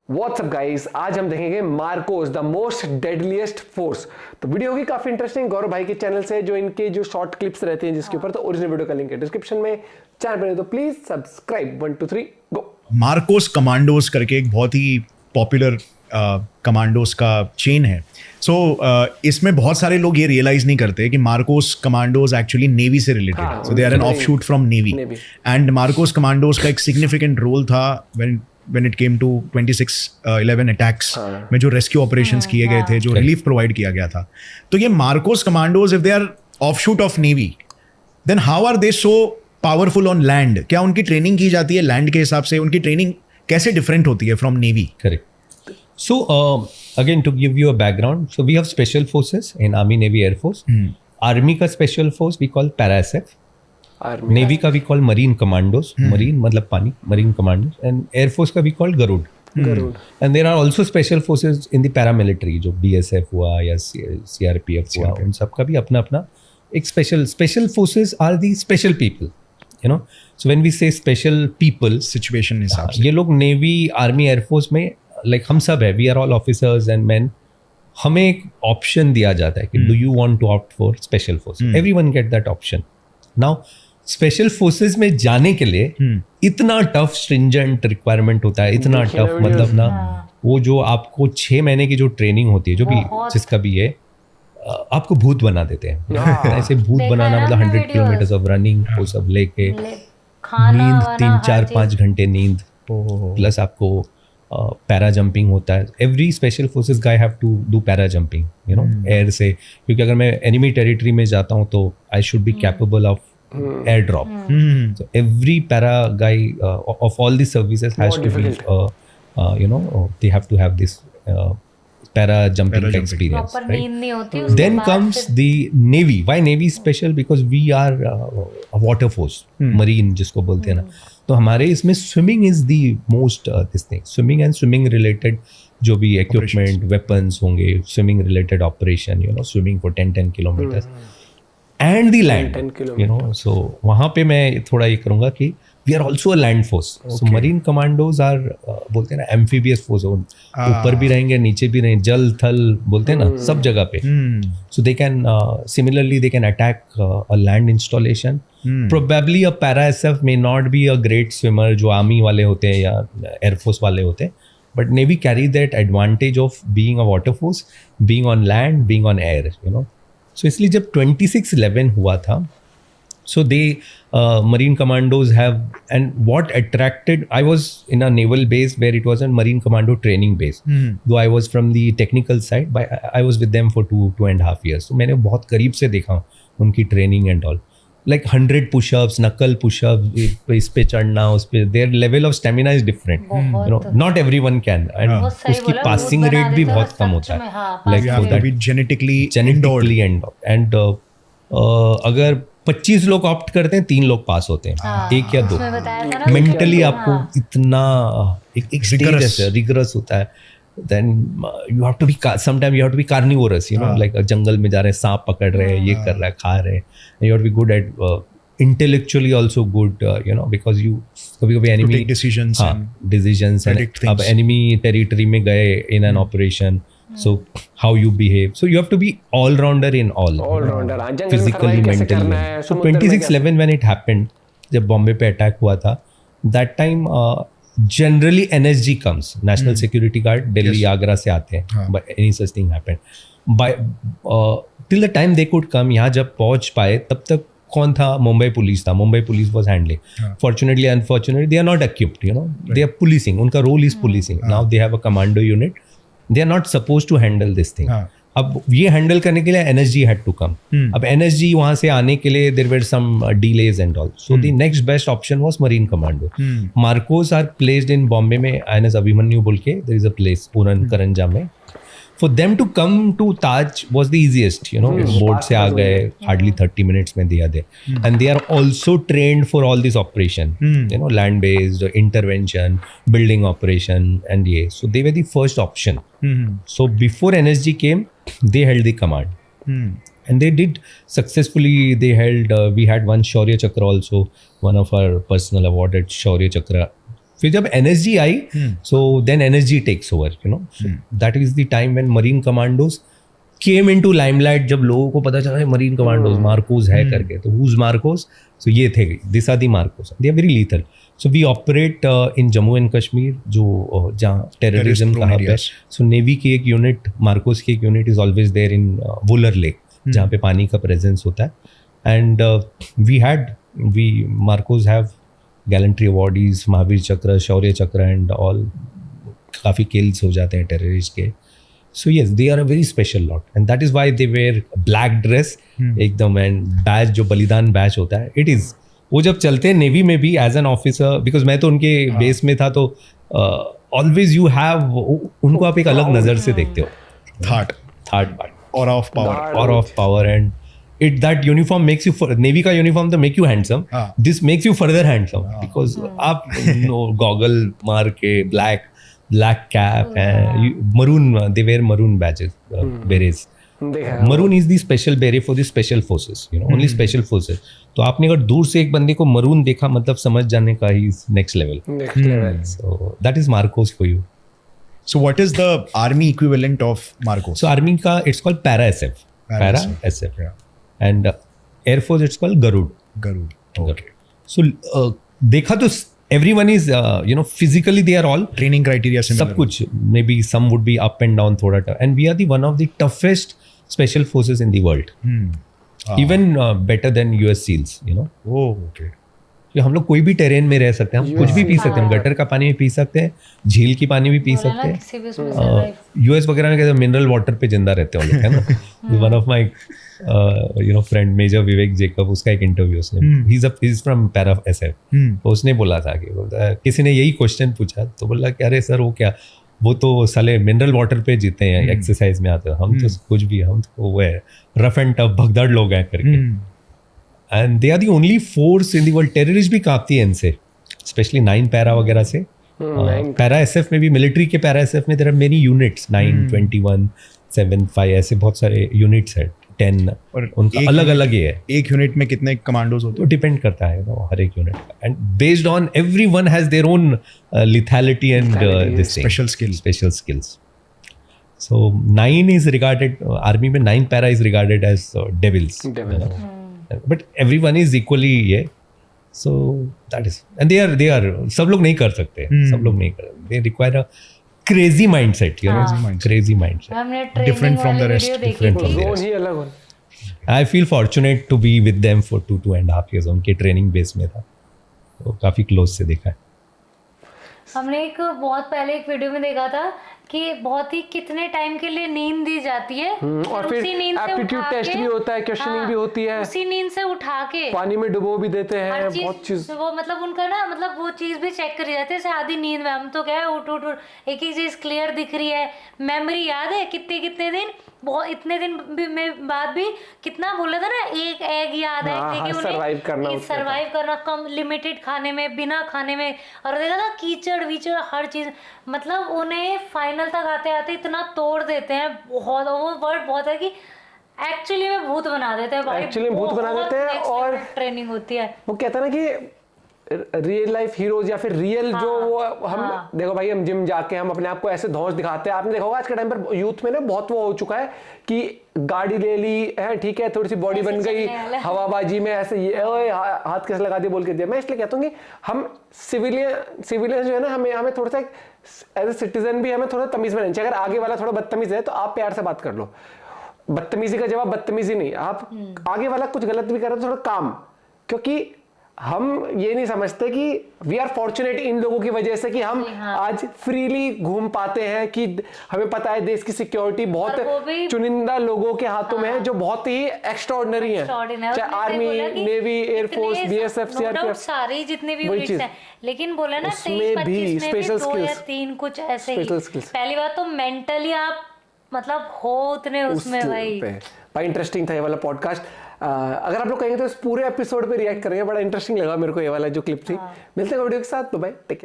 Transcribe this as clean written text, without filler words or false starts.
WhatsApp guys, आज हम देखेंगे Marcos the most deadliest force. तो वीडियो होगी काफी इंटरेस्टिंग। गौरव भाई के चैनल से जो इनके जो शॉर्ट क्लिप्स रहते हैं जिसके ऊपर, तो ओरिजिनल वीडियो का लिंक है डिस्क्रिप्शन में। चैनल पर तो please subscribe. 1 2 3 go. Marcos commandos करके एक बहुत ही पॉपुलर कमांडोज का चेन है। सो इसमें बहुत सारे लोग ये रियलाइज नहीं करते कि मार्कोस कमांडोज एक्चुअली नेवी से रिलेटेड है। So they are an offshoot from navy and Marcos commandos का एक सिग्निफिकेंट रोल था when it came to 26/11 attacks में जो रेस्क्यू ऑपरेशंस किए गए थे, जो रिलीफ प्रोवाइड किया गया था। तो ये Marcos commandos if they are offshoot of navy, then how are they so powerful on land? क्या उनकी ट्रेनिंग की जाती है लैंड के हिसाब से? उनकी ट्रेनिंग कैसे डिफरेंट होती है from navy? Correct. So, again, to give you a background, so we have special forces in Army, Navy, Air Force. Army का special force we call para-SF. Navy का we call Marine Commandos. Marine मतलब पानी, Marine Commandos. And Air Force का we call Garud. And there are also special forces in the paramilitary, जो BSF हुआ या CRPF हुआ, उन सब का भी अपना अपना एक special forces are the special people. You know, so when we say special people, situation हिसाब से ये लोग नेवी, आर्मी, एयरफोर्स में लाइक हम सब है, we are all officers and men. हमें एक ऑप्शन दिया जाता है कि do you want to opt for special force? Everyone get that option. Now special forces में जाने के लिए इतना टफ स्ट्रिंजेंट रिक्वायरमेंट होता है, इतना टफ मतलब ना, वो जो आपको 6 महीने की जो ट्रेनिंग होती है, जो भी जिसका भी है, आपको भूत बना देते हैं। ऐसे भूत बनाना मतलब 100 किलोमीटर ऑफ रनिंग, वो सब लेके नींद 3-4-5 घंटे नींद, प्लस आपको पैरा जंपिंग होता है। Every special forces guy have to do para jumping, you know, air से, क्योंकि अगर मैं एनिमी टेरिटरी में जाता हूँ तो I should be capable of air drop. So every para guy of all this services has to be, you know, they have to have this para jumping experience, right? Then comes the Navy. Why Navy special? Because we are a water force, marine जिसको बोलते हैं ना। तो हमारे इसमें swimming is the most this thing, swimming and swimming related जो भी equipment, weapons होंगे, swimming related operation, you know, swimming for 10 kilometers and the land, you know. So वहाँ पे मैं थोड़ा ये करूँगा कि we are also a land force. So marine commandos are बोलते हैं ना amphibious force, ऊपर भी रहेंगे, नीचे भी रहेंगे, जल थल बोलते हैं ना, सब जगह पे। So they can similarly they can attack a land installation. Probably a para SF may not be a great swimmer जो आर्मी वाले होते हैं या air force वाले होते हैं, but Navy carry that advantage of being a water force, being on land, being on air, you know. So इसलिए जब 26/11 हुआ था, so they marine commandos have, and what attracted, I was in a naval base where it was a marine commando training base, though I was from the technical side, but I was with them for 2.5 years. So मैंने बहुत करीब से देखा उनकी training and all, like 100 pushups, नकल pushup, इस पे चढ़ना, उस पे, their level of stamina is different, you know, not everyone can, and उसकी पासिंग रेट भी बहुत कम होता है, लाइक जेनेटिकली एंड अगर 25 लोग ऑप्ट करते हैं, 3 लोग पास होते हैं, 1 या 2। मेंटली आपको इतना एक स्टेज रिगरस होता है। Then you have to be, sometimes you have to be carnivorous, you know, like जंगल में जा रहे हैं, सांप पकड़ रहे हैं, ये कर रहा है, खा रहे हैं, and you have to be good at intellectually also good, you know, because you कभी-कभी enemy decisions and अब enemy territory में गए in an operation, so how you behave, so you have to be all rounder in all rounder, physically, mentally. So 26/11 when it happened, जब बॉम्बे पे attack हुआ था, that time generally NSG comes, National Security Guard, Delhi, Agra से आते हैं, but any such thing happened. By till the time they could come, यहाँ जब पहुँच पाए तब तक कौन था? मुंबई पुलिस था। Mumbai police was handling. Fortunately, unfortunately, they are not equipped, you know, they are policing. उनका role is policing. Now they have a commando unit. They are not supposed to handle this thing. अब ये handle करने के लिए NSG had to come. अब NSG वहाँ से आने के लिए there were some delays and all. So the next best option was Marine Commando. Marcos are placed in Bombay में, INS Abhimanyu बोल के there is a place, पूरन करंजा में. For them to come to Taj was the easiest, you know, boat से आ गए, hardly 30 minutes में दिया दे. And they are also trained for all this operation, you know, land based, intervention, building operation, and yeah, so they were the first option. So before NSG came, they held the command. And they did successfully. They held, we had one Shaurya Chakra also, one of our personal awarded Shaurya Chakra फिर जब NSG आई, so then NSG takes over, you know, that is the time when marine commandos came into limelight. जब लोगों को पता चला marine commandos Marcos है करके, तो हुज मार्कोस? सो ये थे, this are the Marcos, they are very lethal. So we operate in Jammu and Kashmir, जो जहाँ टेररिज्म का हब है. सो नेवी की एक यूनिट, मार्कोस की एक unit is always there in Wular lake, जहाँ पे पानी का प्रेजेंस होता है. And we Marcos have gallantry awardees, Mahavir Chakra, Shaurya चक्र एंड ऑल. काफ़ी किल्स हो जाते हैं टेररिस्ट के. So yes, they are a very special lot, and that is why they wear black dress एकदम, and badge जो बलिदान बैच होता है, it is. वो जब चलते हैं नेवी में भी एज एन ऑफिसर, बिकॉज मैं तो उनके बेस में था, तो ऑलवेज यू हैव, उनको आप एक अलग नज़र से देखते हो. थर्ड और of power and it that uniform makes you, navy का यूनिफॉर्म तो make you handsome, this makes you further handsome, because आप गॉगल मार के black cap and maroon, they wear maroon badges, berets. Maroon is the special beret for the special forces, you know, only special forces. तो आपने अगर दूर से एक बंदे को मरून देखा, मतलब समझ जाने का ही next level. So that is Marcos for you. So what is the army equivalent of Marcos? So army का it's called para SF. Yeah. And air force it's called Garud. Okay. So देखा तो everyone is you know, physically they are all Training criteria similar. सब कुछ, maybe some would be up and down थोड़ा tough, and we are the one of the toughest special forces in the world. Even better than US SEALs, you know. Oh, okay. कि हम लोग कोई भी terrain में रह सकते हैं, हम कुछ भी पी सकते हैं, हम गटर का पानी भी पी सकते हैं, झील की पानी भी पी सकते हैं. यूएस वगैरह में कहते हैं मिनरल वाटर पे जिंदा रहते हैं लोग, है ना. One of my you know friend major Vivek Jacob, उसका एक इंटरव्यू उसने, he is from para SF, तो उसने बोला था कि किसी ने यही क्वेश्चन पूछा, तो बोला कि अरे सर वो क्या, वो तो साले मिनरल वाटर पे जीते हैं, एक्सरसाइज में आते हैं, हम तो कुछ भी, हम तो वो है रफ एंड टफ भगदड़ लोग हैं करके. And they are the only force in the world. Terrorist भी कांपती है इनसे, स्पेशली 9 पैरा वगैरह से. पैरा एसएफ में भी, मिलिट्री के पैरा एसएफ में देयर आर मेनी यूनिट्स, 9, 21, 7, 5 ऐसे बहुत सारे यूनिट्स हैं, 10, और उनका अलग अलग ही है. एक यूनिट में कितने कमांडोज होते तो हैं? डिपेंड करता है ना हर एक यूनिट का, and based on everyone has their own lethality and this thing, special skills. So 9 is regarded, army में 9 para is regarded as devils. But everyone is equally, yeah. So that is, and they are सब लोग नहीं कर सकते, सब लोग नहीं कर, they require a crazy mindset, you know, crazy mindset, different from the rest, different from the rest. I feel fortunate to be with them for 2.5 years. उनके ट्रेनिंग बेस में था, तो काफी क्लोज से देखा है. हमने एक बहुत पहले एक वीडियो में देखा था कि बहुत ही कितने टाइम के लिए नींद दी जाती है, और फिर एप्टीट्यूड टेस्ट भी होता है, क्वेश्चनिंग भी होती है, उसी नींद से उठा के पानी में डुबो भी देते हैं, बहुत चीज वो मतलब उनका ना, मतलब वो चीज भी चेक करी जाती है आधी नींद में. हम तो क्या है उठ एक ही चीज क्लियर दिख रही है, मेमोरी याद है कितने दिन, बहुत इतने दिन में बाद भी कितना बोला था ना, एक एग याद है कि उन्हें सर्वाइव करना कम लिमिटेड खाने में, बिना खाने में, और देखा था कीचड़ वीचड़ हर चीज, मतलब उन्हें फाइनल तक आते आते इतना तोड़ देते हैं. बहुत वो वर्ड बहुत है कि एक्चुअली में भूत बना देते हैं भाई, एक्चुअली भूत बना देते हैं. और ट्रेनिंग होती है, वो कहता है ना कि रियल लाइफ हीरोज या फिर रियल जो वो हम देखो भाई, हम जिम जाके हम अपने आप को ऐसे धौंस दिखाते हैं. आपने देखा होगा आज के टाइम पर यूथ में ना बहुत वो हो चुका है कि गाड़ी ले ली है, ठीक है, थोड़ी सी बॉडी बन गई, हवाबाजी में ऐसे ये हाथ कैसे लगा दिए बोल के दिया. मैं इसलिए कहता हूँ कि हम सिविलियन जो है ना, हमें थोड़ा सा एज ए सिटीजन भी हमें थोड़ा तमीज में रहना चाहिए. अगर आगे वाला थोड़ा बदतमीज है तो आप प्यार से बात कर लो. बदतमीजी का जवाब बदतमीजी नहीं, आप आगे वाला कुछ गलत भी कर रहे हो तो थोड़ा काम, क्योंकि हम ये नहीं समझते कि वी आर फॉर्चुनेट इन लोगों की वजह से कि हम आज फ्रीली घूम पाते हैं, कि हमें पता है देश की सिक्योरिटी बहुत चुनिंदा लोगों के हाथों में है जो बहुत ही एक्स्ट्राऑर्डिनरी है, चाहे army, navy, air force, BSF, CRPF, सारे जितने भी यूनिट्स हैं. लेकिन बोले ना 23-25 में भी 2 या 3 कुछ ऐसे ही. पहली बात तो मेंटली आप मतलब हो उतने उसमें भाई इंटरेस्टिंग था ये वाला पॉडकास्ट. अगर आप लोग कहेंगे तो इस पूरे एपिसोड पे रिएक्ट करेंगे, बड़ा इंटरेस्टिंग लगा मेरे को ये वाला जो क्लिप थी. मिलते हैं वीडियो के साथ, तो बाय, टेक केयर.